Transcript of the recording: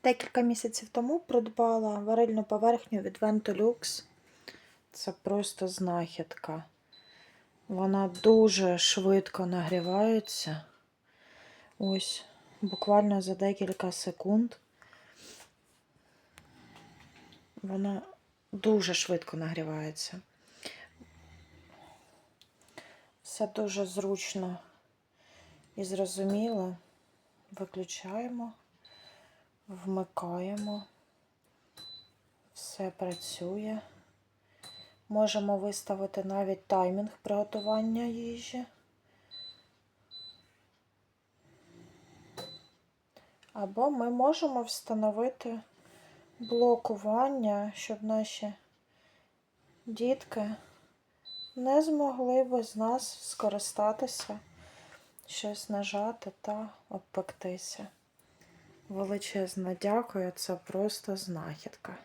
Декілька місяців тому придбала варильну поверхню від Ventolux. Це просто знахідка. Вона дуже швидко нагрівається. Ось, буквально за декілька секунд. Вона дуже швидко нагрівається. Все дуже зручно і зрозуміло. Виключаємо, вмикаємо. Все працює. Можемо виставити навіть таймінг приготування їжі. Або ми можемо встановити блокування, щоб наші дітки не змогли без нас скористатися, щось нажати та обпектися. Величезне дякую, це просто знахідка.